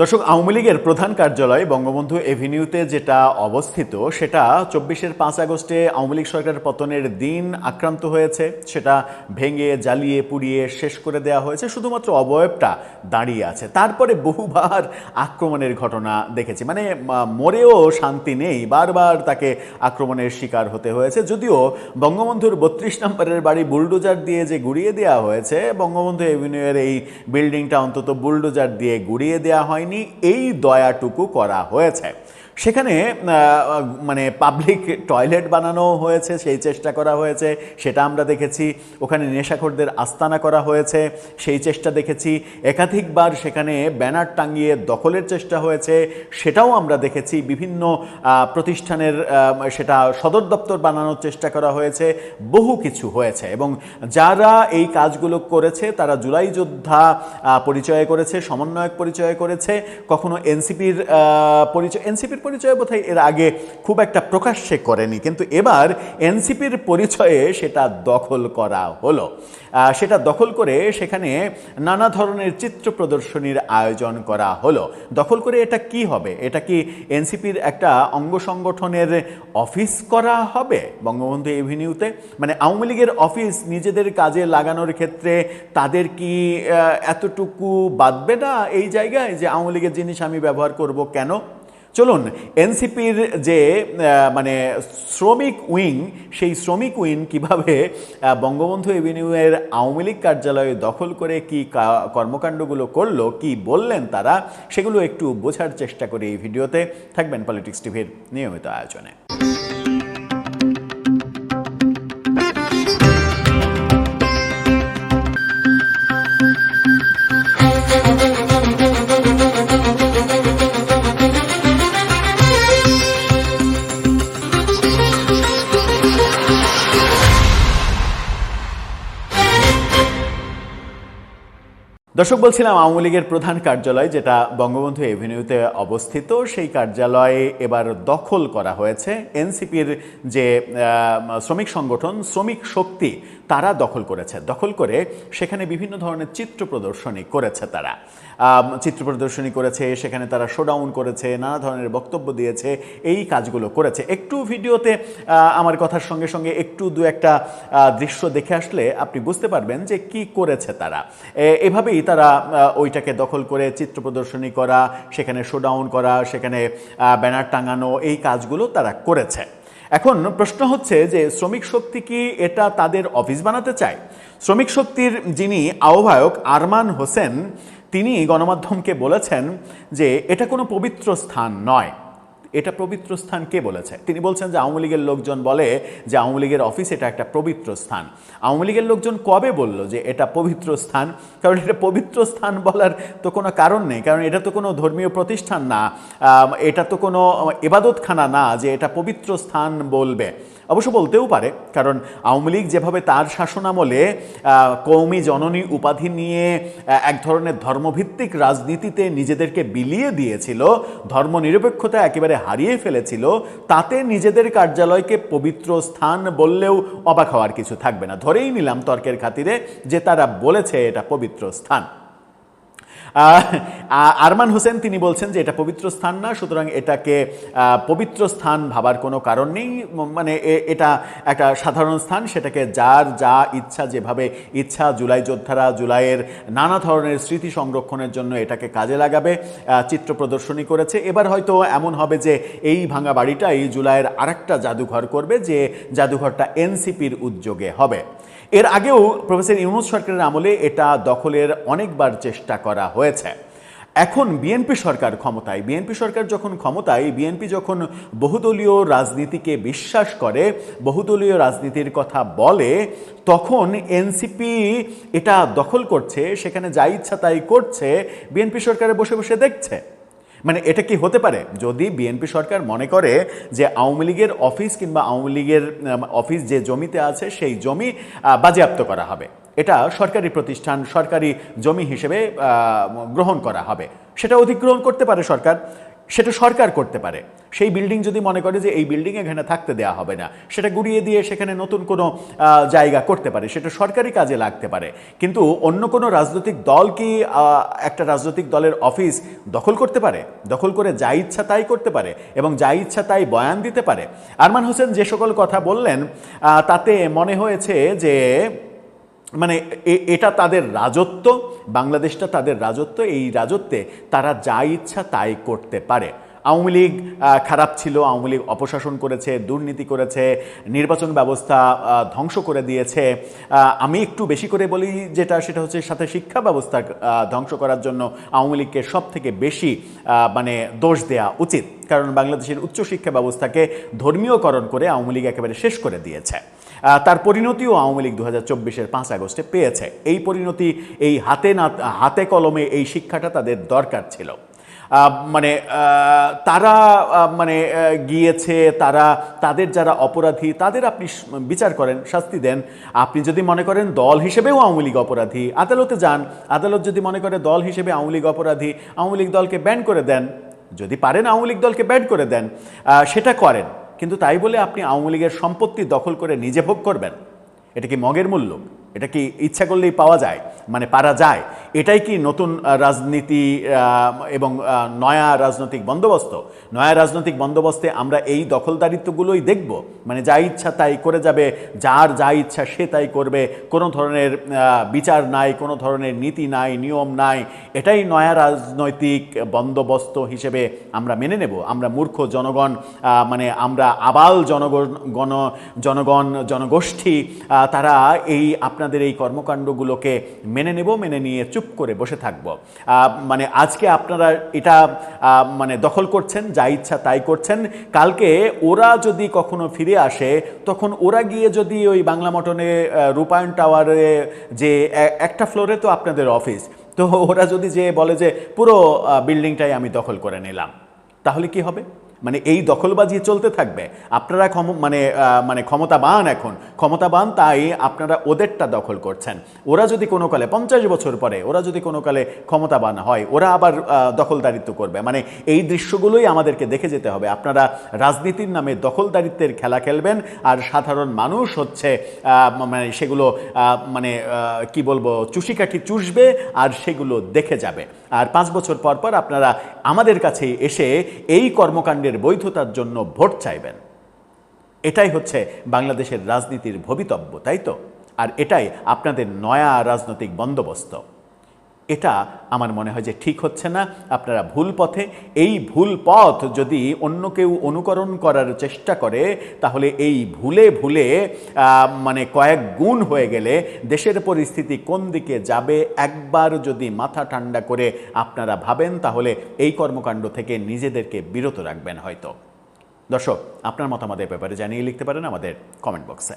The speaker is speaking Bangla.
দর্শক, আওয়ামী লীগের প্রধান কার্যালয় বঙ্গবন্ধু এভিনিউতে যেটা অবস্থিত সেটা ২৪ আগস্টে আওয়ামী লীগ সরকারের পতনের দিন আক্রান্ত হয়েছে। সেটা ভেঙে জ্বালিয়ে পুড়িয়ে শেষ করে দেওয়া হয়েছে, শুধুমাত্র অবয়বটা দাঁড়িয়ে আছে। তারপরে বহুবার আক্রমণের ঘটনা দেখেছি, মানে মরেও শান্তি নেই, বারবার তাকে আক্রমণের শিকার হতে হয়েছে। যদিও বঙ্গবন্ধুর ৩২ নম্বরের বাড়ি বুলডোজার দিয়ে যে গুড়িয়ে দেওয়া হয়েছে, বঙ্গবন্ধু এভিনিউয়ের এই বিল্ডিংটা অন্তত বুলডোজার দিয়ে গুড়িয়ে দেওয়া হয়নি, এই দয়াটুকু করা হয়েছে। সেখানে মানে পাবলিক টয়লেট বানানো হয়েছে, সেই চেষ্টা করা হয়েছে, সেটা আমরা দেখেছি। ওখানে নেশাখোরদের আস্তানা করা হয়েছে, সেই চেষ্টা দেখেছি। একাধিকবার সেখানে ব্যানার টাঙিয়ে দখলের চেষ্টা হয়েছে, সেটাও আমরা দেখেছি। বিভিন্ন প্রতিষ্ঠানের সেটা সদর দপ্তর বানানোর চেষ্টা করা হয়েছে, বহু কিছু হয়েছে। এবং যারা এই কাজগুলো করেছে তারা জুলাই যোদ্ধা পরিচয় করেছে, সমন্বয়ক পরিচয় করেছে, কখনো এনসিপির পরিচয় বোধহয় এর আগে খুব একটা প্রকাশ্যে করেনি, কিন্তু এবার এনসিপির পরিচয়ে সেটা দখল করা হলো। সেটা দখল করে সেখানে নানা ধরনের চিত্র প্রদর্শনীর আয়োজন করা হলো। দখল করে এটা কি হবে? এটা কি এনসিপির একটা অঙ্গ সংগঠনের অফিস করা হবে বঙ্গবন্ধু এভিনিউতে? মানে আওয়ামী লীগের অফিস নিজেদের কাজে লাগানোর ক্ষেত্রে তাদের কি এতটুকু বাদবে না এই জায়গায় যে আওয়ামী লীগের জিনিস আমি ব্যবহার করব কেন? চলুন, এনসিপির যে মানে শ্রমিক উইং, সেই শ্রমিক উইং কিভাবে বঙ্গবন্ধু এভিনিউয়ের আওয়ামী লীগ কার্যালয়ে দখল করে কি কর্মকাণ্ডগুলো করলো, কি বললেন তারা, সেগুলো একটু বোঝার চেষ্টা করি এই ভিডিওতে। থাকবেন পলিটিক্স টিভির নিয়মিত আয়োজনে। দর্শক, বলছিলাম আওয়ামী লীগের প্রধান কার্যালয় যেটা বঙ্গবন্ধু এভিনিউতে অবস্থিত, সেই কার্যালয়ে এবার দখল করা হয়েছে। এনসিপির যে শ্রমিক সংগঠন শ্রমিক শক্তি, তারা দখল করেছে। দখল করে সেখানে বিভিন্ন ধরনের চিত্র প্রদর্শনী করেছে। তারা চিত্র প্রদর্শনী করেছে, সেখানে তারা শোডাউন করেছে, নানা ধরনের বক্তব্য দিয়েছে, এই কাজগুলো করেছে। একটু ভিডিওতে আমার কথার সঙ্গে সঙ্গে একটু দু একটা দৃশ্য দেখে আসলে আপনি বুঝতে পারবেন যে কি করেছে তারা। এভাবেই তারা ওইটাকে দখল করে চিত্র প্রদর্শনী করা, সেখানে শোডাউন করা, সেখানে ব্যানার টাঙানো, এই কাজগুলো তারা করেছে। এখন প্রশ্ন হচ্ছে যে শ্রমিক শক্তি কি এটা তাদের অফিস বানাতে চায়? শ্রমিক শক্তির যিনি আহ্বায়ক আরমান হোসেন, তিনি গণমাধ্যমকে বলেছেন যে এটা কোনো পবিত্র স্থান নয়। এটা পবিত্র স্থান কে বলেছে? তিনি বলছেন যে আওয়ামী লীগের লোকজন বলে যে আওয়ামী লীগের অফিস এটা একটা পবিত্র স্থান। আওয়ামী লীগের লোকজন কবে বলল যে এটা পবিত্র স্থান? কারণ এটা পবিত্র স্থান বলার তো কোনো কারণ নেই, কারণ এটা তো কোনো ধর্মীয় প্রতিষ্ঠান না, এটা তো কোনো ইবাদতখানা না যে এটা পবিত্র স্থান বলবে। অবশ্য বলতেও পারে, কারণ আওয়ামী লীগ যেভাবে তার শাসনামলে কওমি জননী উপাধি নিয়ে এক ধরনের ধর্মভিত্তিক রাজনীতিতে নিজেদেরকে বিলিয়ে দিয়েছিল, ধর্মনিরপেক্ষতা একেবারে হারিয়ে ফেলেছিল, তাতে নিজেদের কার্যালয়কে পবিত্র স্থান বললেও অবাক হওয়ার কিছু থাকবে না। ধরেই নিলাম তর্কের খাতিরে যে তারা বলেছে এটা পবিত্র স্থান। আরমান হোসেন তিনি বলছেন যে এটা পবিত্র স্থান না, সুতরাং এটাকে পবিত্র স্থান ভাবার কোনো কারণ নেই। মানে এটা একটা সাধারণ স্থান, সেটাকে যার যা ইচ্ছা, যেভাবে ইচ্ছা জুলাই যোদ্ধারা জুলাইয়ের নানা ধরনের স্মৃতি সংরক্ষণের জন্য এটাকে কাজে লাগাবে, চিত্র প্রদর্শনী করেছে। এবার হয়তো এমন হবে যে এই ভাঙা বাড়িটাই জুলাইয়ের আরেকটা জাদুঘর করবে, যে জাদুঘরটা এনসিপির উদ্যোগে হবে। এর আগেও প্রফেসর ইউনূস সরকারের আমলে এটা দখলের অনেকবার চেষ্টা করা হয়েছে। এখন বিএনপি সরকার ক্ষমতায়, বিএনপি সরকার যখন ক্ষমতায়, বিএনপি যখন বহুদলীয় রাজনীতিকে বিশ্বাস করে, বহুদলীয় রাজনীতির কথা বলে, তখন এনসিপি এটা দখল করছে, সেখানে যা ইচ্ছা তাই করছে, বিএনপি সরকারে বসে বসে দেখছে। মানে এটা কি হতে পারে? যদি বিএনপি সরকার মনে করে যে আওয়ামী লীগের অফিস কিংবা আওয়ামী লীগের অফিস যে জমিতে আছে সেই জমি বাজেয়াপ্ত করা হবে, এটা সরকারি প্রতিষ্ঠান, সরকারি জমি হিসেবে গ্রহণ করা হবে, সেটা অধিগ্রহণ করতে পারে সরকার। সেটা সরকার করতে পারে। সেই বিল্ডিং যদি মনে করে যে এই বিল্ডিং এখানে থাকতে দেওয়া হবে না, সেটা গুড়িয়ে দিয়ে সেখানে নতুন কোনো জায়গা করতে পারে, সেটা সরকারি কাজে লাগতে পারে। কিন্তু অন্য কোনো রাজনৈতিক দল কি একটা রাজনৈতিক দলের অফিস দখল করতে পারে? দখল করে যা ইচ্ছা তাই করতে পারে এবং যা ইচ্ছা তাই বয়ান দিতে পারে? আরমান হোসেন যে সকল কথা বললেন তাতে মনে হয়েছে যে মানে এটা তাদের রাজত্ব, বাংলাদেশটা তাদের রাজত্ব, এই রাজত্বে তারা যা ইচ্ছা তাই করতে পারে। আওয়ামী লীগ খারাপ ছিল, আওয়ামী লীগ অপশাসন করেছে, দুর্নীতি করেছে, নির্বাচন ব্যবস্থা ধ্বংস করে দিয়েছে। আমি একটু বেশি করে বলি সেটা হচ্ছে সাথে শিক্ষা ব্যবস্থা ধ্বংস করার জন্য আওয়ামী লীগকে সব থেকে বেশি মানে দোষ দেওয়া উচিত, কারণ বাংলাদেশের উচ্চশিক্ষা ব্যবস্থাকে ধর্মীয়করণ করে আওয়ামী লীগ একেবারে শেষ করে দিয়েছে। তার পরিণতিও আওয়ামী লীগ 2024-এর 5 আগস্টে পেয়েছে। এই পরিণতি, এই হাতে কলমে এই শিক্ষাটা তাদের দরকার ছিল। মানে তারা মানে গিয়েছে, তাদের যারা অপরাধী তাদের আপনি বিচার করেন, শাস্তি দেন। আপনি যদি মনে করেন দল হিসেবেও আওয়ামী লীগ অপরাধী, আদালতে যান। আদালত যদি মনে করে দল হিসেবে আওয়ামী লীগ অপরাধী, আওয়ামী লীগ দলকে ব্যান করে দেন। যদি পারেন আওয়ামী লীগ দলকে ব্যান করে দেন, সেটা করেন। কিন্তু তাই বলে আপনি আওয়ামী লীগের সম্পত্তি দখল করে নিজে ভোগ করবেন? এটা কি মগের মূল্য? এটা কি ইচ্ছা করলেই পাওয়া যায়, মানে পারা যায়? এটাই কি নতুন রাজনীতি এবং নয়া রাজনৈতিক বন্দোবস্ত? নয়া রাজনৈতিক বন্দোবস্তে আমরা এই দখলদারিত্বগুলোই দেখব, মানে যা ইচ্ছা তাই করে যাবে, যার যা ইচ্ছা সে তাই করবে, কোনো ধরনের বিচার নাই, কোনো ধরনের নীতি নাই, নিয়ম নাই। এটাই নয়া রাজনৈতিক বন্দোবস্ত হিসেবে আমরা মেনে নেব? আমরা মূর্খ জনগণ, মানে আমরা আবাল জনগোষ্ঠী, তারা এই আপনাদের এই কর্মকাণ্ডগুলোকে মেনে নেব, মেনে নিয়ে চুপ করে বসে থাকব? মানে আজকে আপনারা এটা মানে দখল করছেন, যা ইচ্ছা তাই করছেন। কালকে ওরা যদি কখনো ফিরে আসে, তখন ওরা গিয়ে যদি ওই বাংলা মটনে রূপায়ণ টাওয়ারে, যে একটা ফ্লোরে তো আপনাদের অফিস, তো ওরা যদি যে বলে যে পুরো বিল্ডিংটাই আমি দখল করে নিলাম, তাহলে কি হবে? মানে এই দখলবাজি চলতে থাকবে। আপনারা মানে ক্ষমতাবান, এখন ক্ষমতাবান, তাই আপনারা ওদেরটা দখল করছেন। ওরা যদি কোনো কালে 50 বছর পরে ওরা যদি কোনো কালে ক্ষমতাবান হয়, ওরা আবার দখলদারিত্ব করবে। মানে এই দৃশ্যগুলোই আমাদেরকে দেখে যেতে হবে। আপনারা রাজনীতির নামে দখলদারিত্বের খেলা খেলবেন, আর সাধারণ মানুষ হচ্ছে মানে সেগুলো মানে কি বলবো, চুষিকাঠি চুষবে আর সেগুলো দেখে যাবে। আর 5 বছর পর পর আপনারা আমাদের কাছে এসে এই কর্মকাণ্ডের বৈধতার জন্য ভোট চাইবেন। এটাই হচ্ছে বাংলাদেশের রাজনীতির ভবিতব্য, তাই তো? আর এটাই আপনাদের নয়া রাজনৈতিক বন্দোবস্ত। এটা আমার মনে হয় যে ঠিক হচ্ছে না। আপনারা ভুল পথে। এই ভুল পথ যদি অন্য কেউ অনুকরণ করার চেষ্টা করে, তাহলে এই ভুলে ভুলে মানে কয়েক গুণ হয়ে গেলে দেশের পরিস্থিতি কোন দিকে যাবে একবার যদি মাথা ঠান্ডা করে আপনারা ভাবেন, তাহলে এই কর্মকাণ্ড থেকে নিজেদেরকে বিরত রাখবেন হয়তো। দর্শক, আপনার মতামতের ব্যাপারে জানিয়ে লিখতে পারেন আমাদের কমেন্ট বক্সে।